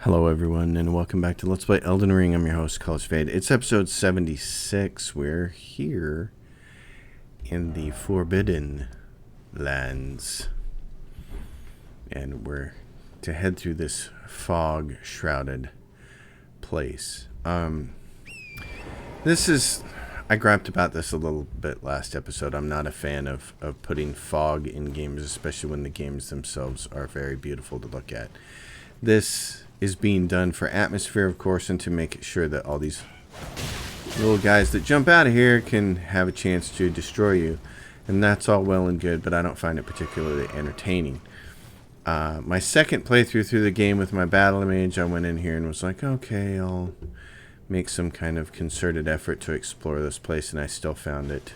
Hello everyone and welcome back to Let's Play Elden Ring. I'm your host, ColorsFade. It's episode 76. We're here in the Forbidden Lands. And we're to head through this fog-shrouded place. I griped about this a little bit last episode. I'm not a fan of putting fog in games, especially when the games themselves are very beautiful to look at. This is being done for atmosphere, of course, and to make sure that all these little guys that jump out of here can have a chance to destroy you. And that's all well and good, but I don't find it particularly entertaining. My second playthrough through the game with my battle mage, I went in here and was like, okay, I'll make some kind of concerted effort to explore this place, and I still found it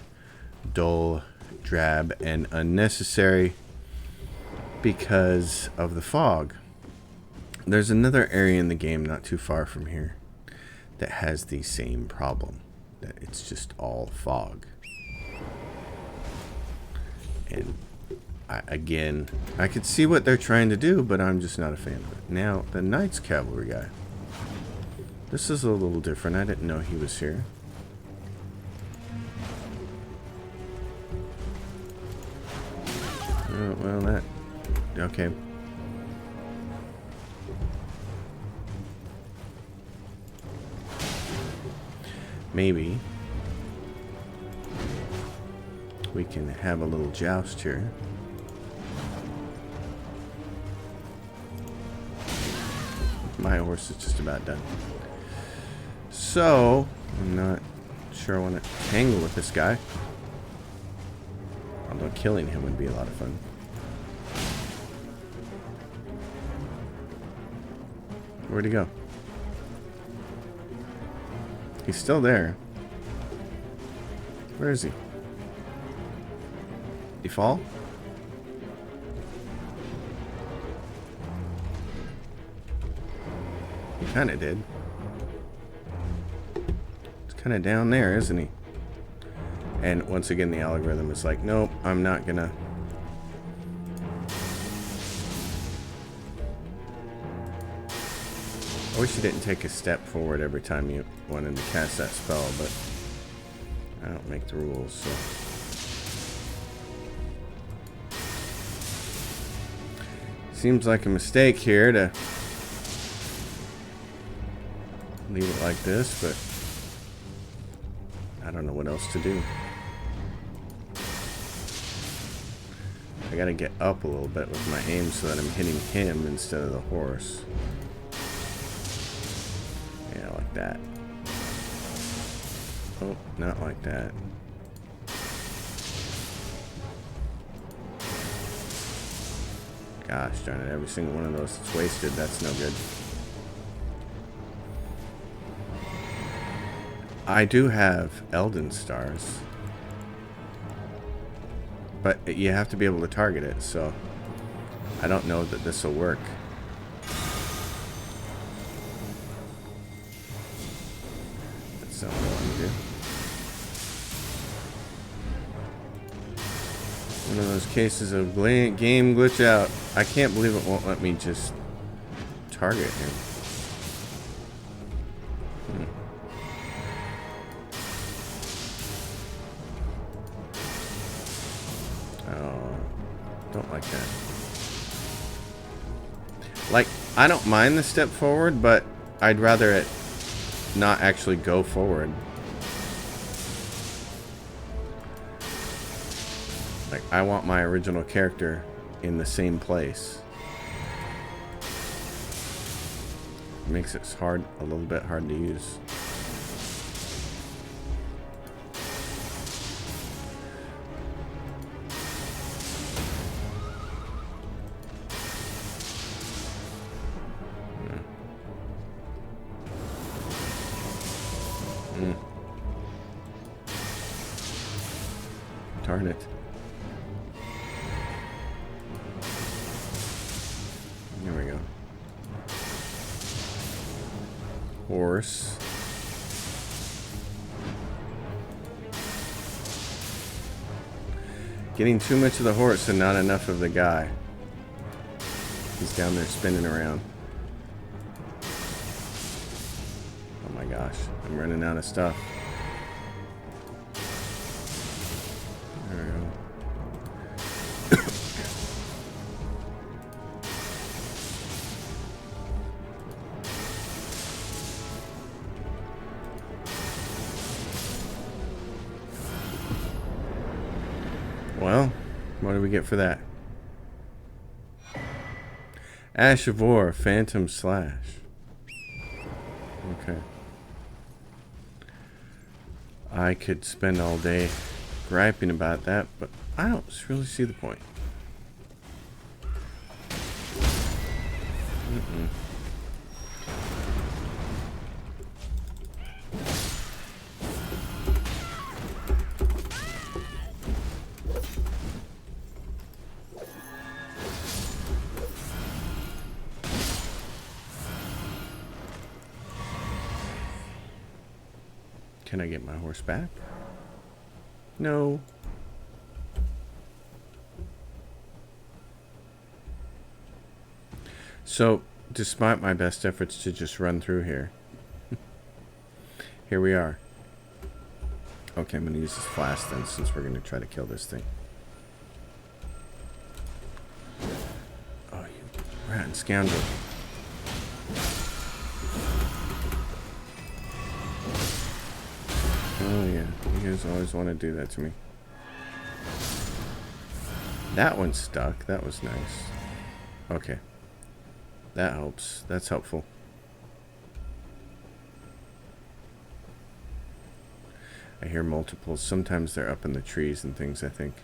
dull, drab, and unnecessary because of the fog. There's another area in the game not too far from here that has the same problem, that it's just all fog. And I could see what they're trying to do, but I'm just not a fan of it. Now, the Knights Cavalry guy. This is a little different. I didn't know he was here. Oh, well, that... Okay. Maybe we can have a little joust here. My horse is just about done. So, I'm not sure I want to tangle with this guy. Although killing him would be a lot of fun. Where'd he go? He's still there. Where is he? Did he fall? He kind of did. It's kind of down there, isn't he? And once again, the algorithm is like, nope, I'm not gonna. I wish you didn't take a step forward every time you wanted to cast that spell, but I don't make the rules, so. Seems like a mistake here to leave it like this, but I don't know what else to do. I gotta get up a little bit with my aim so that I'm hitting him instead of the horse. Yeah, like that. Oh, not like that. Gosh darn it, every single one of those is wasted. That's no good. I do have Elden stars, but you have to be able to target it, so I don't know that this will work. That's not what I want to do. One of those cases of game glitch out. I can't believe it won't let me just target him. Oh, don't like that. Like, I don't mind the step forward, but I'd rather it not actually go forward. Like, I want my original character in the same place. It makes it a little bit hard to use. Darn it. There we go. Horse. Getting too much of the horse and not enough of the guy. He's down there spinning around. gosh, I'm running out of stuff. There we go. Well, what do we get for that? Ash of War, Phantom Slash. Okay. I could spend all day griping about that, but I don't really see the point. Can I get my horse back? No. So, despite my best efforts to just run through here, here we are. Okay, I'm going to use this flask then, since we're going to try to kill this thing. Oh, you rotten scoundrel. Oh yeah, you guys always want to do that to me. That one stuck. That was nice. Okay. That helps. That's helpful. I hear multiples. Sometimes they're up in the trees and things, I think.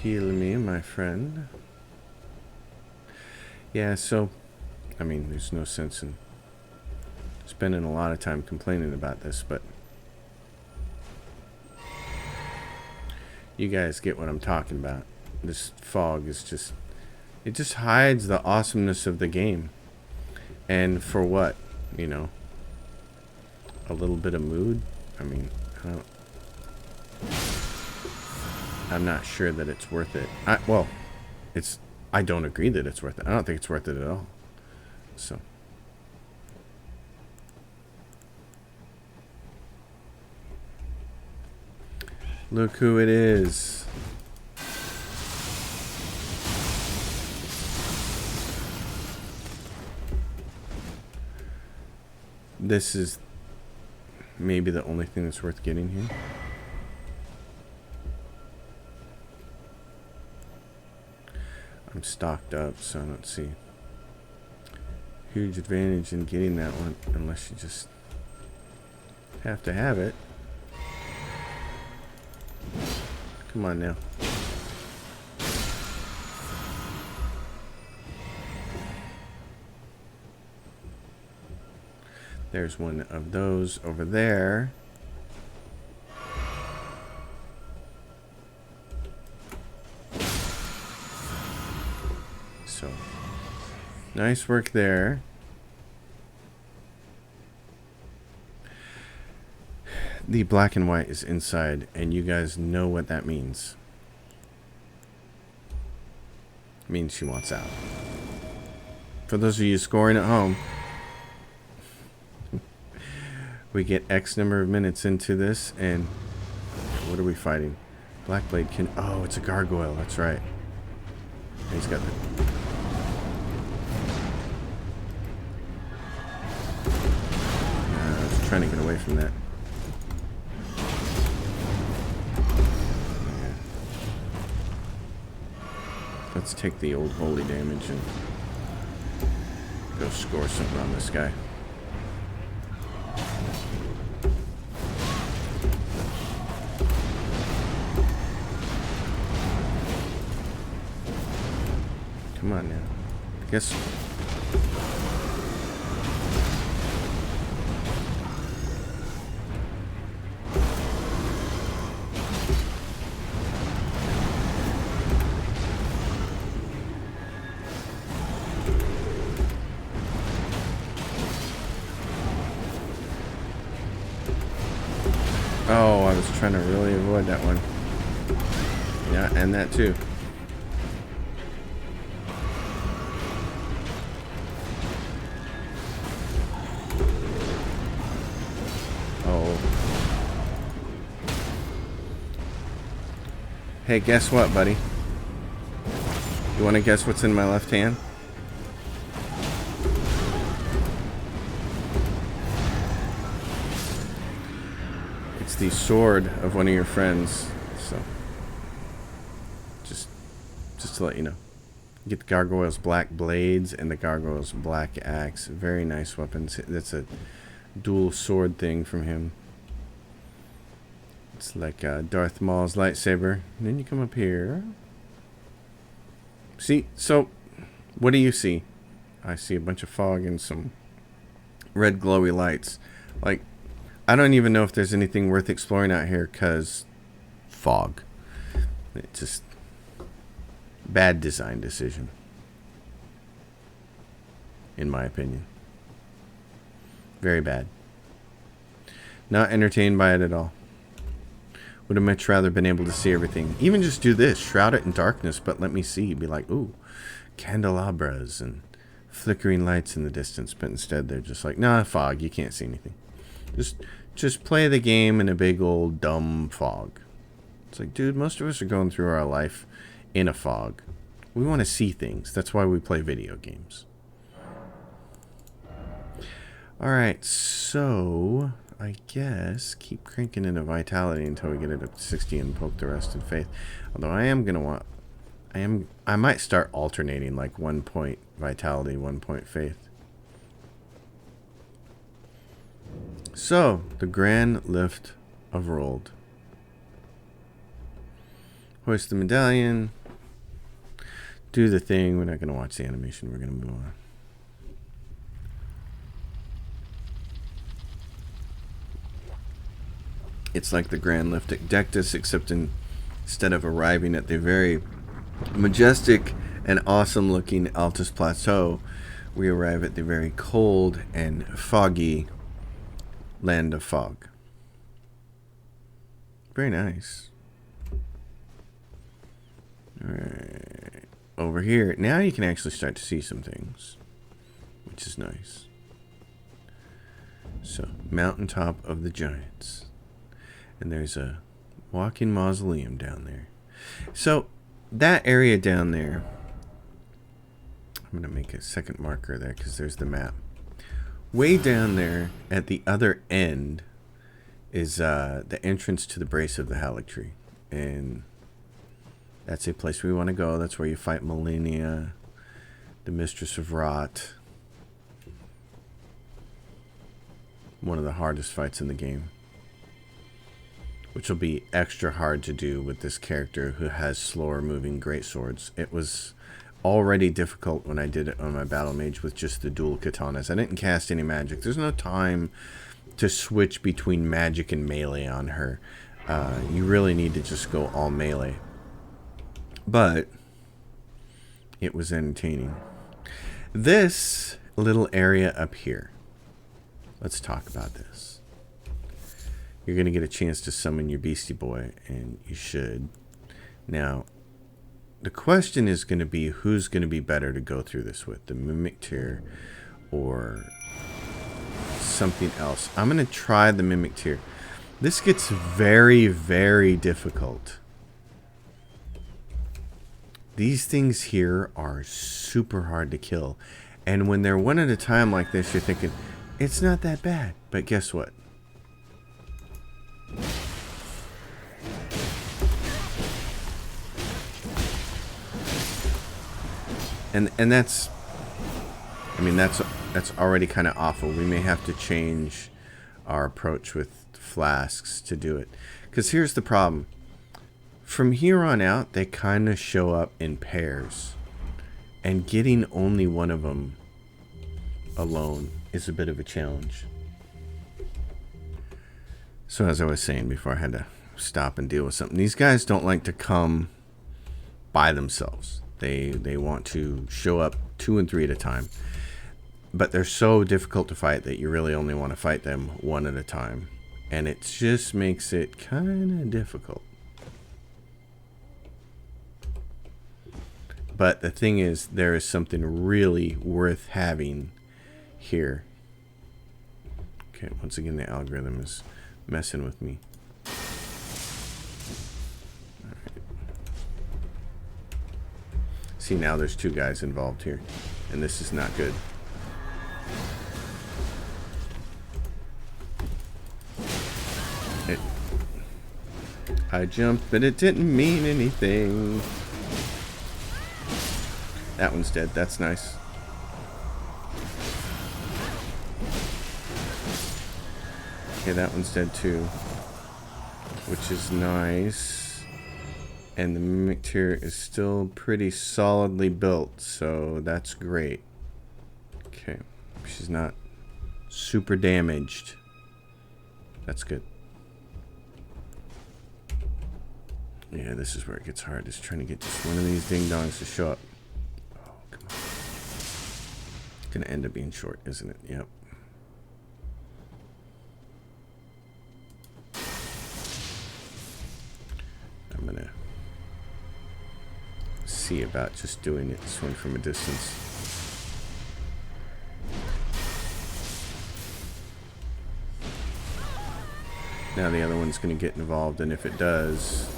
Heal me, my friend. Yeah, so... I mean, there's no sense in spending a lot of time complaining about this, but you guys get what I'm talking about. This fog is just, it just hides the awesomeness of the game. And for what? You know, a little bit of mood? I mean, I'm not sure that it's worth it. I don't agree that it's worth it. I don't think it's worth it at all. So look who it is. This is maybe the only thing that's worth getting here. I'm stocked up, so I don't see huge advantage in getting that one unless you just have to have it. Come on now. There's one of those over there. So nice work there. The black and white is inside, and you guys know what that means. It means she wants out. For those of you scoring at home, we get X number of minutes into this, and what are we fighting? Blackblade can... Oh, it's a gargoyle. That's right. He's got the... Trying to get away from that. Yeah. Let's take the old holy damage and go score something on this guy. Come on now. I guess... Oh, I was trying to really avoid that one. Yeah, and that too. Hey, guess what, buddy? You want to guess what's in my left hand? It's the sword of one of your friends. So, just to let you know. You get the gargoyle's black blades and the gargoyle's black axe. Very nice weapons. That's a dual sword thing from him. It's like Darth Maul's lightsaber. And then you come up here. See, so what do you see? I see a bunch of fog and some red glowy lights. Like, I don't even know if there's anything worth exploring out here because fog. It's just bad design decision, in my opinion. Very bad. Not entertained by it at all. Would have much rather been able to see everything. Even just do this. Shroud it in darkness, but let me see. Be like, ooh, candelabras and flickering lights in the distance. But instead, they're just like, nah, fog. You can't see anything. Just play the game in a big old dumb fog. It's like, dude, most of us are going through our life in a fog. We want to see things. That's why we play video games. Alright, so I guess keep cranking into vitality until we get it up to 60 and poke the rest in faith. Although I am going to want... I might start alternating, like 1 point vitality, 1 point faith. So, the grand lift of Rold. Hoist the medallion. Do the thing. We're not going to watch the animation. We're going to move on. It's like the Grand Lift at Dectus, except instead of arriving at the very majestic and awesome looking Altus Plateau, we arrive at the very cold and foggy Land of Fog. Very nice. Alright. Over here, now you can actually start to see some things, which is nice. So, Mountaintop of the Giants. And there's a walking mausoleum down there. So, that area down there, I'm going to make a second marker there because there's the map. Way down there at the other end is the entrance to the Brace of the Haligtree. And that's a place we want to go. That's where you fight Millennia, the Mistress of Rot. One of the hardest fights in the game. Which will be extra hard to do with this character who has slower moving greatswords. It was already difficult when I did it on my battle mage with just the dual katanas. I didn't cast any magic. There's no time to switch between magic and melee on her. You really need to just go all melee. But it was entertaining. This little area up here. Let's talk about this. You're going to get a chance to summon your Beastie Boy, and you should. Now, the question is going to be who's going to be better to go through this with, the Mimic Tier or something else. I'm going to try the Mimic Tier. This gets very, very difficult. These things here are super hard to kill. And when they're one at a time like this, you're thinking, it's not that bad. But guess what? And that's, I mean, that's already kind of awful. We may have to change our approach with flasks to do it. Because here's the problem. From here on out, they kind of show up in pairs. And getting only one of them alone is a bit of a challenge. So as I was saying before, I had to stop and deal with something. These guys don't like to come by themselves. They want to show up 2 and 3 at a time. But they're so difficult to fight that you really only want to fight them 1 at a time. And it just makes it kind of difficult. But the thing is, there is something really worth having here. Okay, once again, the algorithm is messing with me. Alright, See, now there's 2 guys involved here, and this is not good. I jumped, but it didn't mean anything. That one's dead. That's nice. Okay, that one's dead too, which is nice. And the mimic tier is still pretty solidly built, so that's great. Okay, she's not super damaged. That's good. Yeah, this is where it gets hard. Is trying to get just one of these ding-dongs to show up. Oh, come on. It's gonna end up being short, isn't it? Yep. I'm gonna see about just doing it this one from a distance. Now the other one's gonna get involved, and if it does,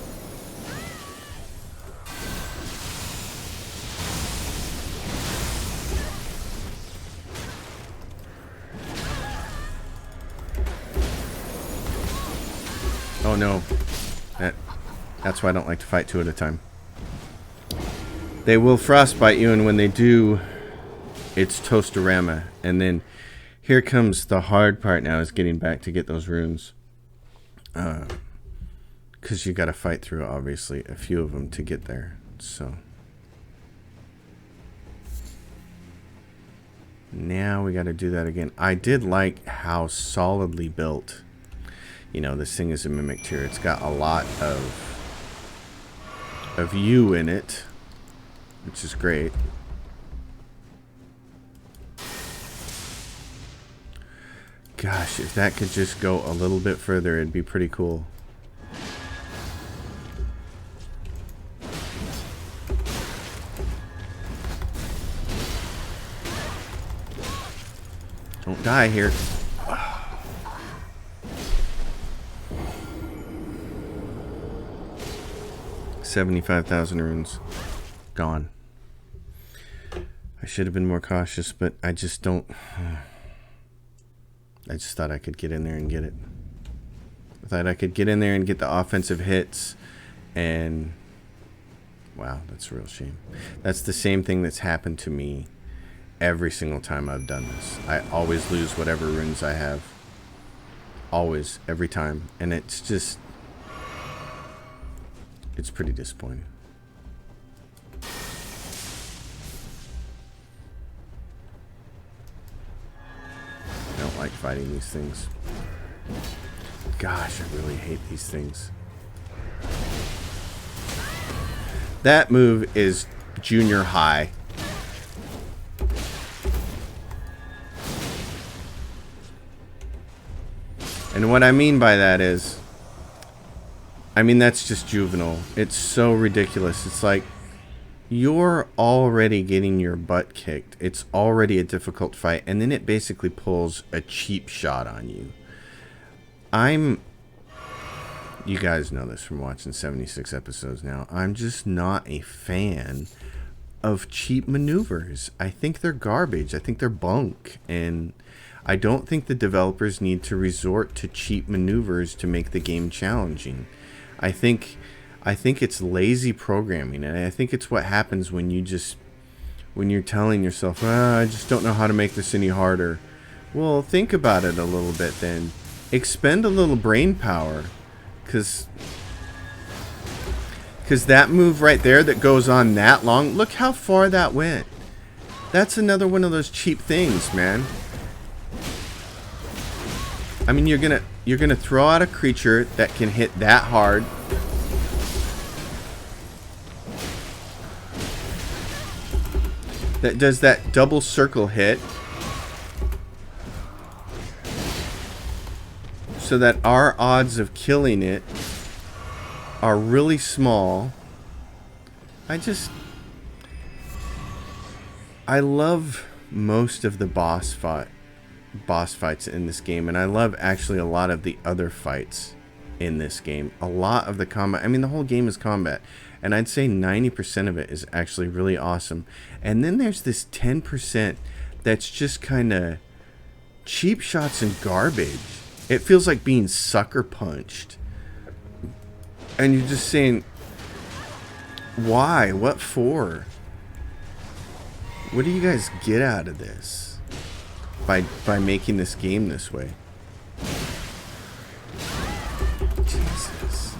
oh no. That's why I don't like to fight 2 at a time. They will frostbite you, and when they do, it's Toastorama. And then here comes the hard part now, is getting back to get those runes. Because you got to fight through, obviously, a few of them to get there. So now we got to do that again. I did like how solidly built, you know, this thing is a mimic tier. It's got a lot of you in it, which is great. Gosh, if that could just go a little bit further, it'd be pretty cool. Don't die here. 75,000 runes. Gone. I should have been more cautious, but I just don't... I just thought I could get in there and get it. I thought I could get in there and get the offensive hits, and... Wow, that's a real shame. That's the same thing that's happened to me every single time I've done this. I always lose whatever runes I have. Always, every time. And it's just... It's pretty disappointing. I don't like fighting these things. Gosh, I really hate these things. That move is junior high. And what I mean by that is, I mean, that's just juvenile. It's so ridiculous. It's like, you're already getting your butt kicked. It's already a difficult fight. And then it basically pulls a cheap shot on you. You guys know this from watching 76 episodes now. I'm just not a fan of cheap maneuvers. I think they're garbage. I think they're bunk. And I don't think the developers need to resort to cheap maneuvers to make the game challenging. I think it's lazy programming, and I think it's what happens when you're telling yourself, I just don't know how to make this any harder. Well, think about it a little bit then. Expend a little brain power, because that move right there that goes on that long, look how far that went. That's another one of those cheap things, man. I mean, you're gonna throw out a creature that can hit that hard. That does that double circle hit. So that our odds of killing it are really small. I love most of the boss fights in this game, and I love actually a lot of the other fights in this game. A lot of the combat, I mean, the whole game is combat. And I'd say 90% of it is actually really awesome. And then there's this 10% that's just kind of cheap shots and garbage. It feels like being sucker punched. And you're just saying, why? What for? What do you guys get out of this by making this game this way? Jesus.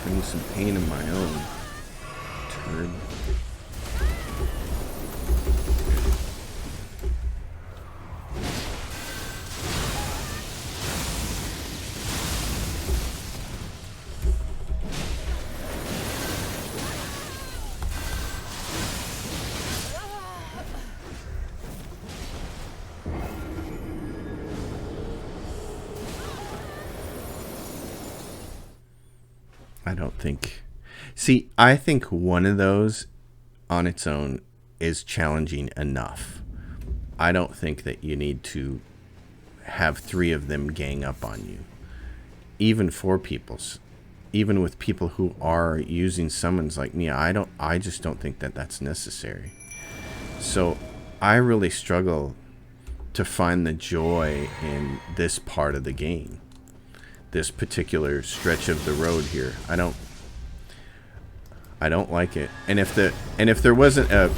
I need some pain of my own. Turd. I don't think. See, I think one of those on its own is challenging enough. I don't think that you need to have 3 of them gang up on you. Even 4 people's. Even with people who are using summons like me, I just don't think that that's necessary. So I really struggle to find the joy in this part of the game. This particular stretch of the road here. I don't like it. And if there wasn't a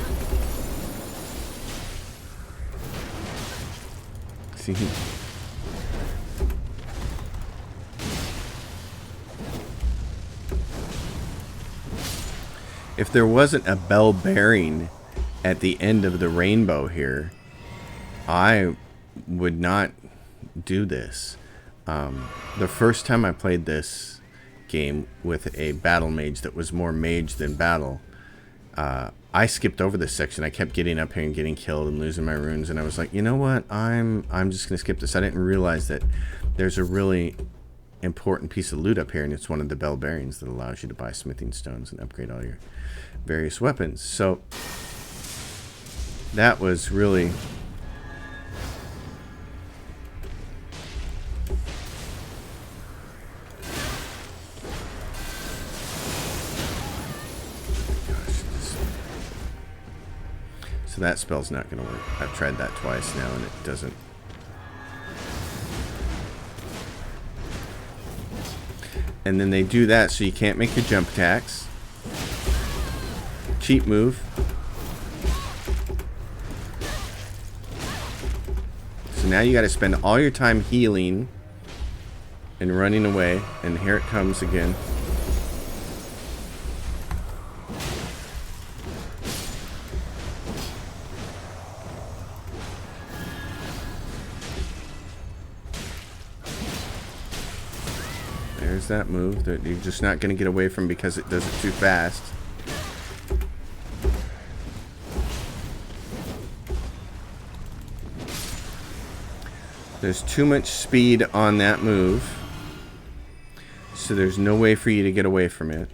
see if there wasn't a bell bearing at the end of the rainbow here, I would not do this. The first time I played this game with a battle mage that was more mage than battle, I skipped over this section. I kept getting up here and getting killed and losing my runes, and I was like, you know what? I'm just gonna skip this. I didn't realize that there's a really important piece of loot up here, and it's one of the bell bearings that allows you to buy smithing stones and upgrade all your various weapons. So that was really so that spell's not going to work. I've tried that twice now and it doesn't. And then they do that so you can't make your jump attacks. Cheap move. So now you got to spend all your time healing and running away. And here it comes again. There's that move that you're just not going to get away from because it does it too fast. There's too much speed on that move, so there's no way for you to get away from it.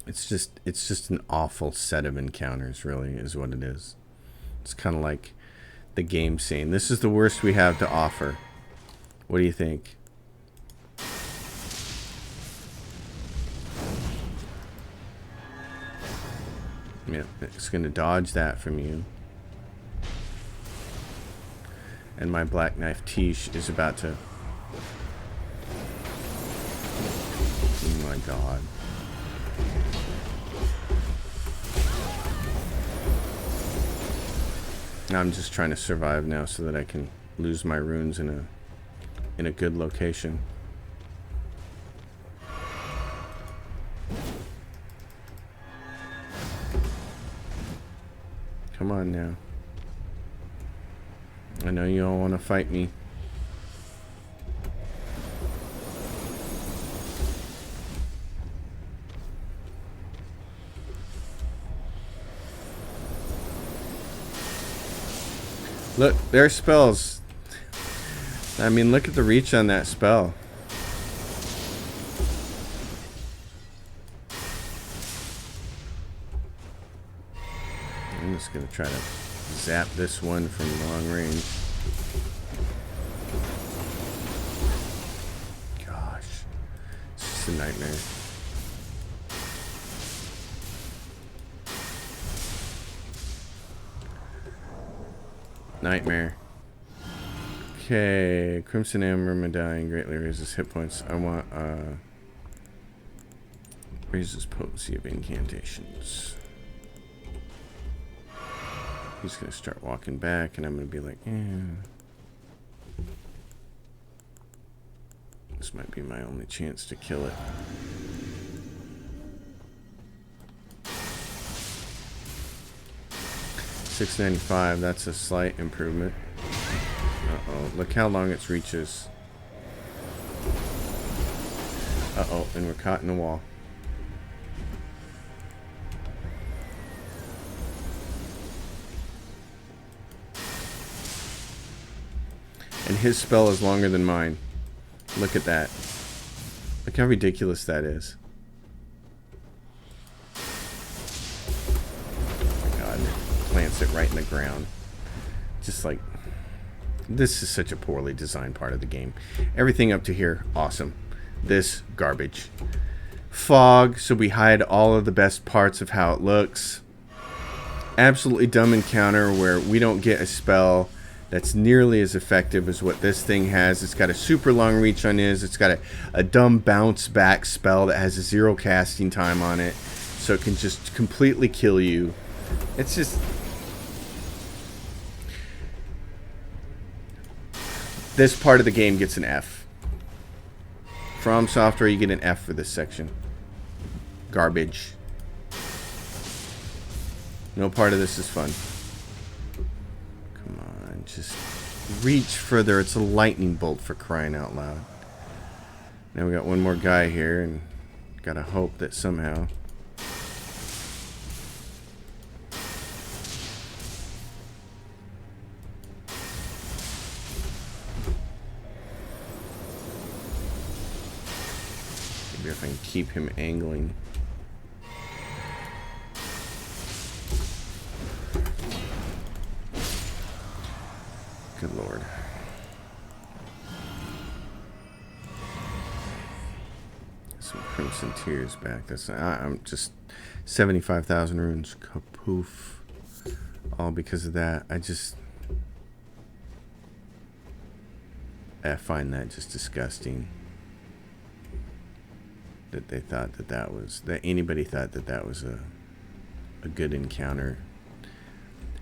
It's just an awful set of encounters, really, is what it is. It's kind of like the game saying, this is the worst we have to offer. What do you think? Yeah, it's going to dodge that from you. And my Black Knife Tiche is about to... Oh my god. I'm just trying to survive now so that I can lose my runes in a good location. Come on now. I know you all want to fight me. Look, their spells. I mean, look at the reach on that spell. I'm just going to try to zap this one from long range. Gosh. It's just a nightmare. Nightmare. Okay. Crimson Amber Medallion greatly raises hit points. I want, raises potency of incantations. He's going to start walking back, and I'm going to be like, this might be my only chance to kill it. $6.95, that's a slight improvement. Uh-oh, look how long its reach is. Uh-oh, and we're caught in a wall. And his spell is longer than mine. Look at that. Look how ridiculous that is. Oh my god. Plants it right in the ground. Just like... This is such a poorly designed part of the game. Everything up to here, awesome. This, garbage. Fog, so we hide all of the best parts of how it looks. Absolutely dumb encounter where we don't get a spell that's nearly as effective as what this thing has. It's got a super long reach on his. It's got a dumb bounce back spell that has a 0 casting time on it. So it can just completely kill you. It's just... This part of the game gets an F. From Software, you get an F for this section. Garbage. No part of this is fun. Come on, just reach further. It's a lightning bolt, for crying out loud. Now we got one more guy here, and gotta hope that somehow... Maybe if I can keep him angling. Good lord. Some Crimson Tears back. That's I'm just 75,000 runes. Kapoof. All because of that. I find that just disgusting. That they thought that anybody thought that was a good encounter.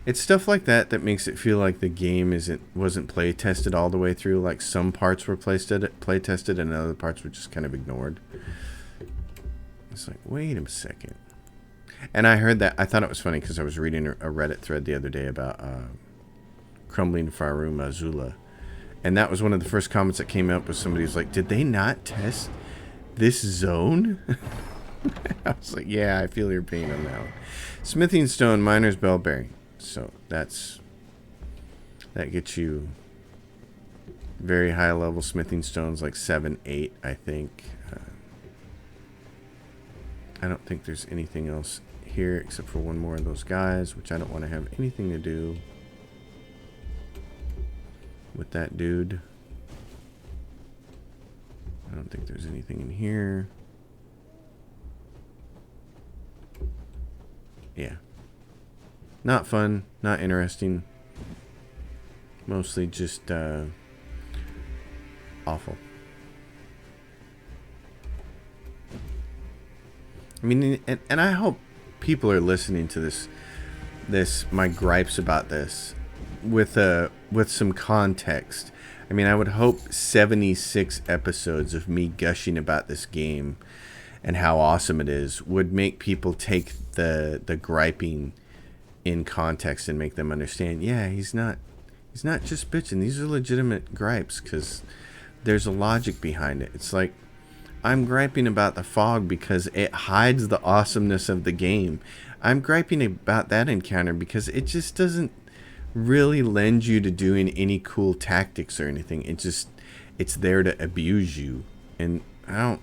It's stuff like that that makes it feel like the game wasn't play tested all the way through. Like some parts were play tested and other parts were just kind of ignored. It's like, wait a second. And I heard that. I thought it was funny because I was reading a Reddit thread the other day about Crumbling Farum Azula, and that was one of the first comments that came up. Was somebody was like, "Did they not test this zone?" I was like, "Yeah, I feel your pain on that one." Smithing Stone, Miner's Bellberry. So that gets you very high level smithing stones, like 7, 8, I think. I don't think there's anything else here except for one more of those guys, which I don't want to have anything to do with that dude. I don't think there's anything in here. Yeah. Not fun, not interesting. Mostly just awful. I mean, and I hope people are listening to this my gripes about this with some context. I mean, I would hope 76 episodes of me gushing about this game and how awesome it is would make people take the griping in context and make them understand, yeah, he's not just bitching. These are legitimate gripes because there's a logic behind it. It's like, I'm griping about the fog because it hides the awesomeness of the game. I'm griping about that encounter because it just doesn't really lend you to doing any cool tactics or anything. It's there to abuse you, and I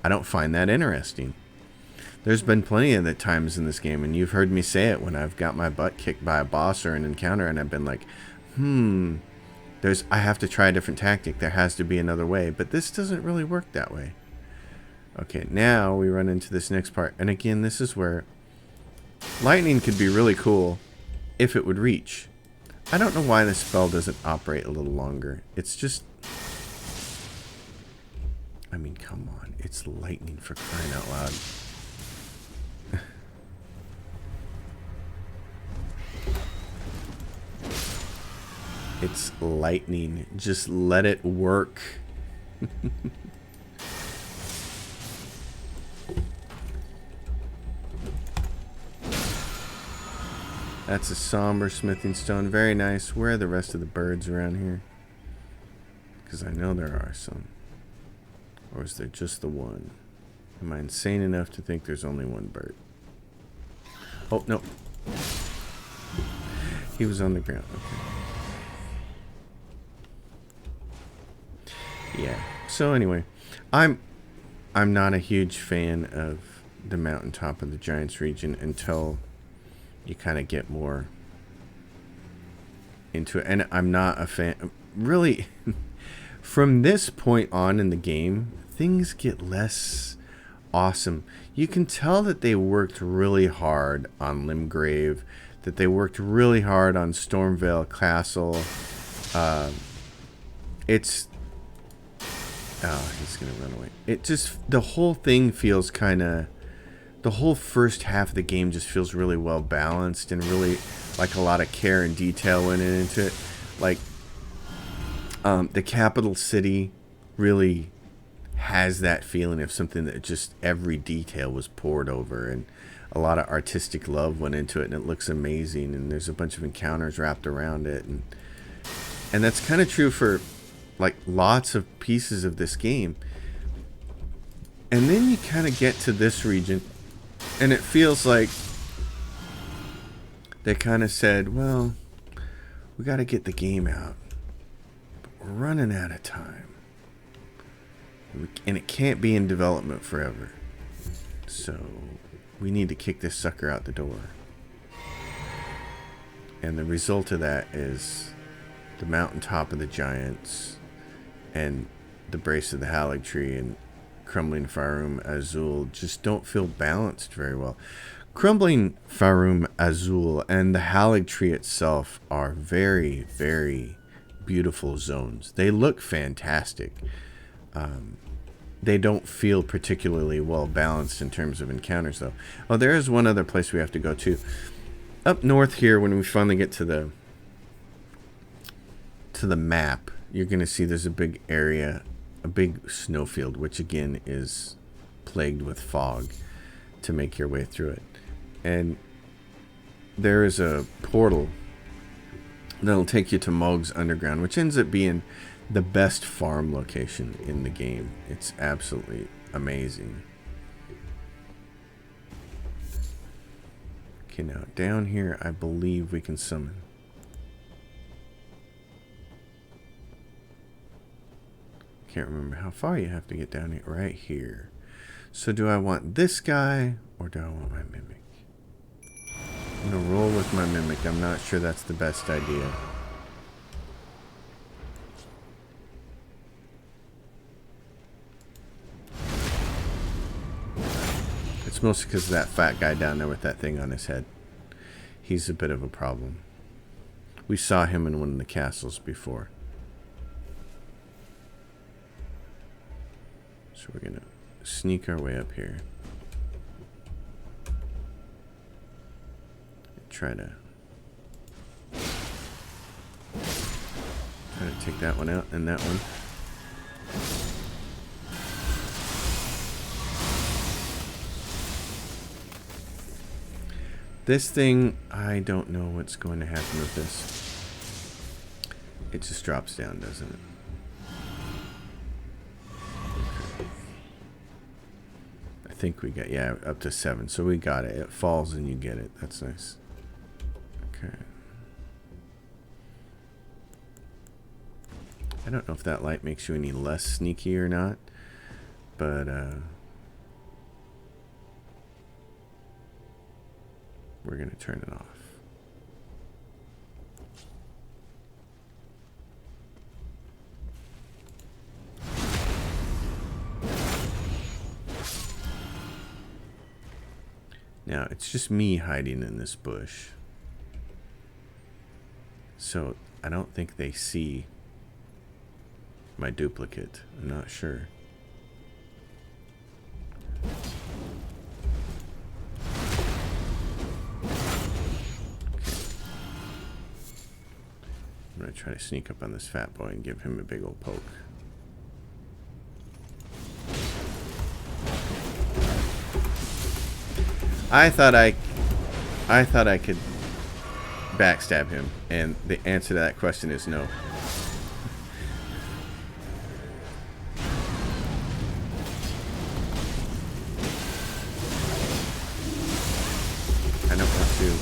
don't find that interesting. There's been plenty of the times in this game, and you've heard me say it when I've got my butt kicked by a boss or an encounter, and I've been like, I have to try a different tactic. There has to be another way, but this doesn't really work that way. Okay, now we run into this next part, and again, this is where lightning could be really cool if it would reach. I don't know why this spell doesn't operate a little longer. It's just... I mean, come on. It's lightning, for crying out loud. It's lightning. Just let it work. That's a somber smithing stone. Very nice. Where are the rest of the birds around here? Because I know there are some. Or is there just the one? Am I insane enough to think there's only one bird? Oh, no. He was on the ground. Okay. Yeah. So anyway, I'm not a huge fan of the Mountaintop of the Giants region until you kind of get more into it. And I'm not a fan. Really, from this point on in the game, things get less awesome. You can tell that they worked really hard on Limgrave, that they worked really hard on Stormvale Castle. It's... Oh, he's going to run away. It just... The whole thing feels kind of... The whole first half of the game just feels really well balanced and really like a lot of care and detail went into it. Like, the capital city really has that feeling of something that just every detail was poured over, and a lot of artistic love went into it, and it looks amazing, and there's a bunch of encounters wrapped around it, and that's kind of true for like lots of pieces of this game. And then you kind of get to this region, and it feels like they kind of said, well, we got to get the game out, but we're running out of time. And it can't be in development forever. So we need to kick this sucker out the door. And the result of that is the Mountaintop of the Giants and the Brace of the Halig Tree and Crumbling Farum Azul just don't feel balanced very well. Crumbling Farum Azul and the Halig Tree itself are very, very beautiful zones. They look fantastic. They don't feel particularly well balanced in terms of encounters, though. Oh, there is one other place we have to go to. Up north here, when we finally get to the map, you're going to see there's a big area, a big snowfield, which again is plagued with fog to make your way through it. And there is a portal that'll take you to Mog's Underground, which ends up being the best farm location in the game. It's absolutely amazing. Okay, now down here I believe we can summon. Can't remember how far you have to get down here. Right here. So do I want this guy or do I want my mimic? I'm gonna roll with my mimic. I'm not sure that's the best idea. It's mostly because of that fat guy down there with that thing on his head. He's a bit of a problem. We saw him in one of the castles before. So we're going to sneak our way up here. Try to take that one out and that one. This thing, I don't know what's going to happen with this. It just drops down, doesn't it? Okay. I think we got, yeah, up to 7. So we got it. It falls and you get it. That's nice. Okay. I don't know if that light makes you any less sneaky or not, but we're going to turn it off. Now, it's just me hiding in this bush. So, I don't think they see my duplicate. I'm not sure. I'm going to try to sneak up on this fat boy and give him a big old poke. I thought I could backstab him, and the answer to that question is no. I don't want to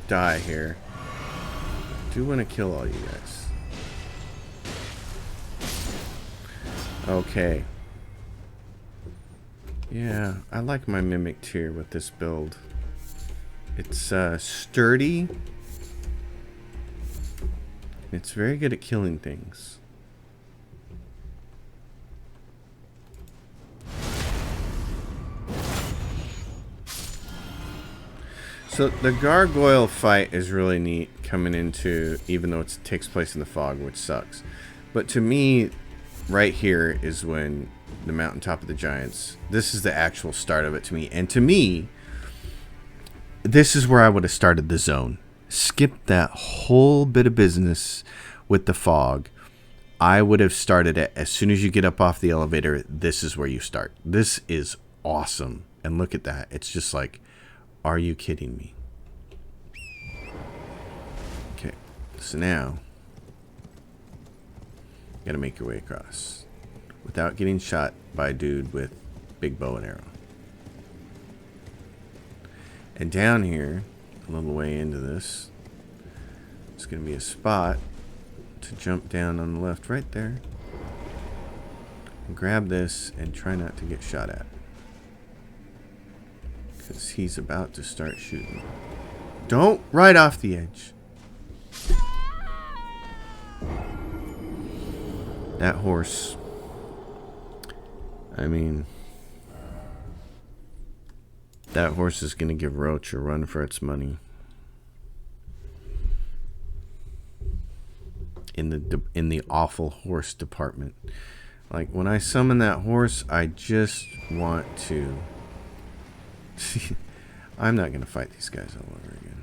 die here. I do want to kill all you guys. Okay. Yeah, I like my Mimic tier with this build. It's sturdy. It's very good at killing things. So the gargoyle fight is really neat coming into, even though it takes place in the fog, which sucks. But to me, right here is when the Mountaintop of the Giants, this is the actual start of it to me. And to me, this is where I would have started the zone. Skip that whole bit of business with the fog. I would have started it as soon as you get up off the elevator. This is where you start. This is awesome. And look at that. It's just like, are you kidding me? Okay, so now you gotta make your way across without getting shot by a dude with big bow and arrow. And down here, a little way into this, it's going to be a spot to jump down on the left right there. And grab this and try not to get shot at. Because he's about to start shooting. Don't ride off the edge. That horse. I mean, that horse is going to give Roach a run for its money. In the awful horse department. Like, when I summon that horse, I just want to... I'm not going to fight these guys all over again.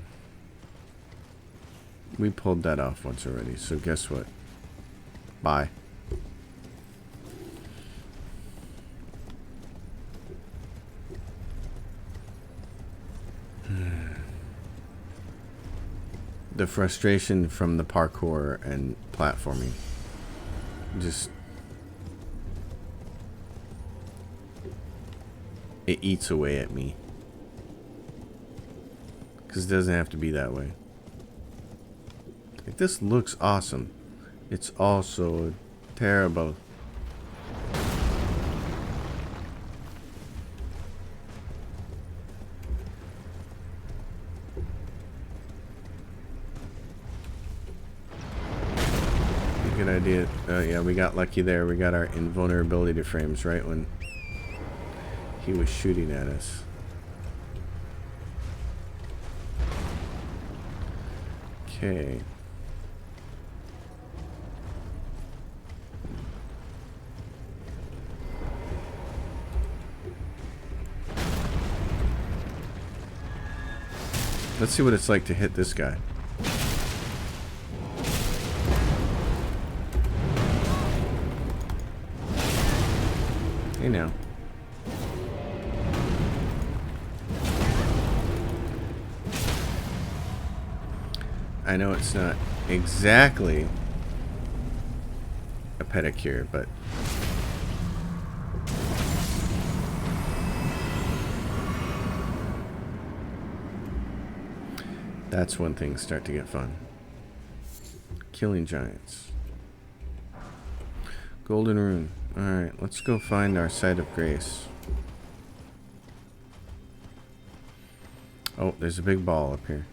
We pulled that off once already, so guess what? Bye. The frustration from the parkour and platforming just, it eats away at me, because it doesn't have to be that way. Like, this looks awesome. It's also terrible. Good idea. Yeah, we got lucky there. We got our invulnerability to frames right when he was shooting at us. Okay. Let's see what it's like to hit this guy. Hey now. I know it's not exactly a pedicure, but that's when things start to get fun. Killing giants. Golden rune. Alright, let's go find our site of grace. Oh, there's a big ball up here.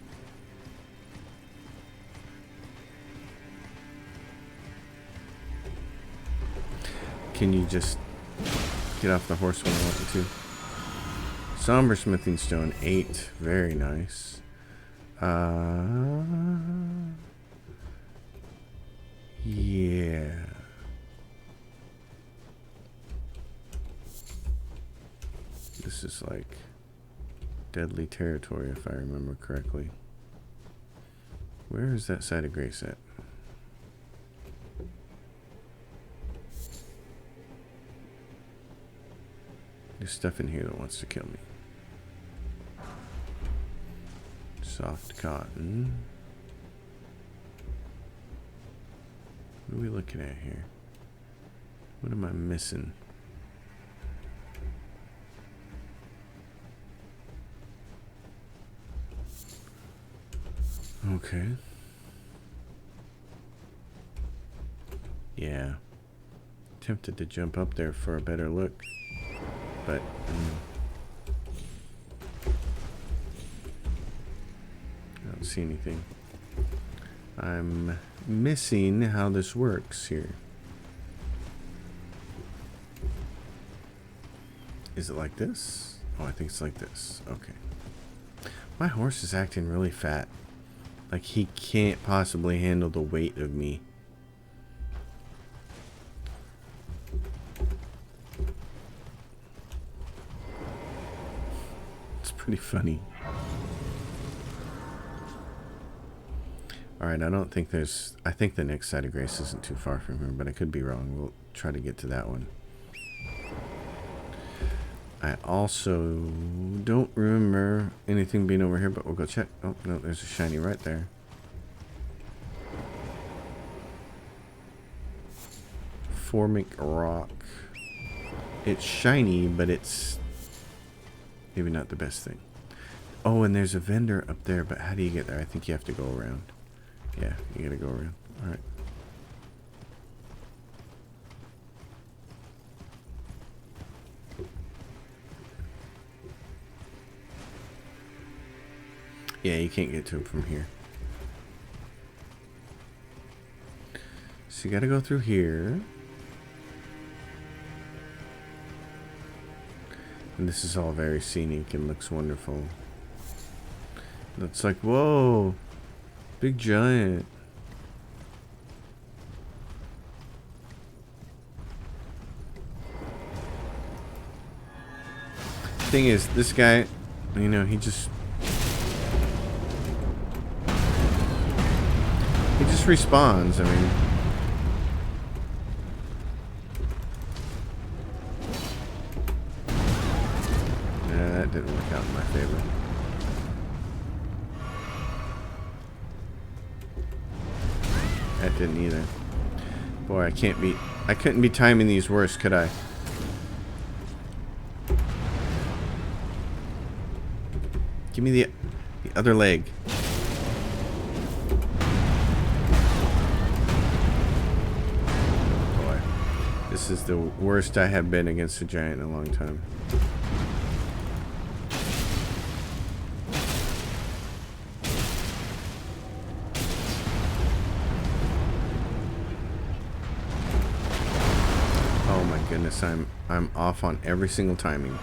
Can you just get off the horse when I want you to? Somber smithing stone, 8. Very nice. Yeah. This is like deadly territory, if I remember correctly. Where is that side of grace at? There's stuff in here that wants to kill me. Soft cotton. What are we looking at here? What am I missing? Okay. Yeah. Tempted to jump up there for a better look, but I don't see anything. I'm missing how this works here. Is it like this? Oh, I think it's like this. Okay. My horse is acting really fat. Like he can't possibly handle the weight of me. It's pretty funny. Alright, I don't think there's... I think the next side of grace isn't too far from here, but I could be wrong. We'll try to get to that one. I also don't remember anything being over here, but we'll go check. Oh, no, there's a shiny right there. Formic rock. It's shiny, but it's maybe not the best thing. Oh, and there's a vendor up there, but how do you get there? I think you have to go around. Yeah, you gotta go around. Alright. Yeah, you can't get to it from here. So you gotta go through here. And this is all very scenic and looks wonderful. It's like, whoa! Big giant. Thing is, this guy, you know, he just respawns. I mean, yeah, that didn't work out in my favor. That didn't either. Boy, I couldn't be timing these worse, could I? Give me the other leg. Boy, this is the worst I have been against a giant in a long time. Oh my goodness, I'm off on every single timing.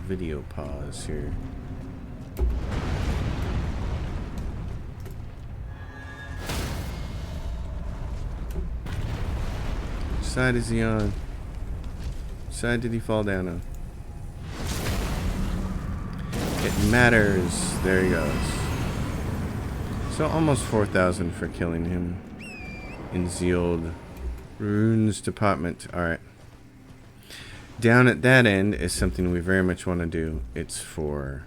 Video pause here. Which side is he on? Which side did he fall down on? It matters. There he goes. So almost 4,000 for killing him in the old runes department. Alright. Down at that end is something we very much want to do. It's for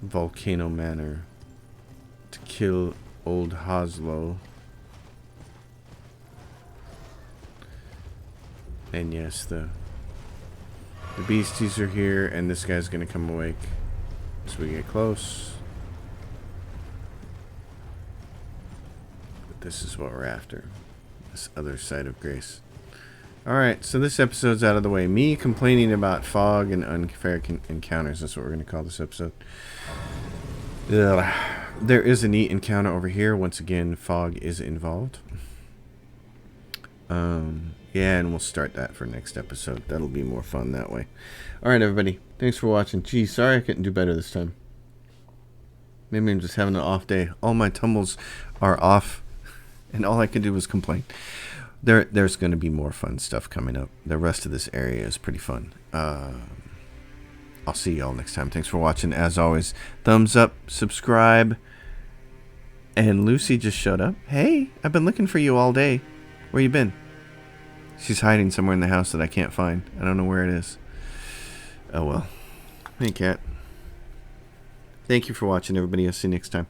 Volcano Manor to kill old Hoslow. And yes, the beasties are here, and this guy's gonna come awake as we get close. But this is what we're after. This other side of grace. Alright, so this episode's out of the way. Me complaining about fog and unfair encounters. That's what we're going to call this episode. Ugh. There is a neat encounter over here. Once again, fog is involved. Yeah, and we'll start that for next episode. That'll be more fun that way. Alright, everybody. Thanks for watching. Gee, sorry I couldn't do better this time. Maybe I'm just having an off day. All my tumbles are off, and all I can do is complain. There's going to be more fun stuff coming up. The rest of this area is pretty fun. I'll see y'all next time. Thanks for watching. As always, thumbs up, subscribe. And Lucy just showed up. Hey, I've been looking for you all day. Where you been? She's hiding somewhere in the house that I can't find. I don't know where it is. Oh well. Hey, cat. Thank you for watching, everybody. I'll see you next time.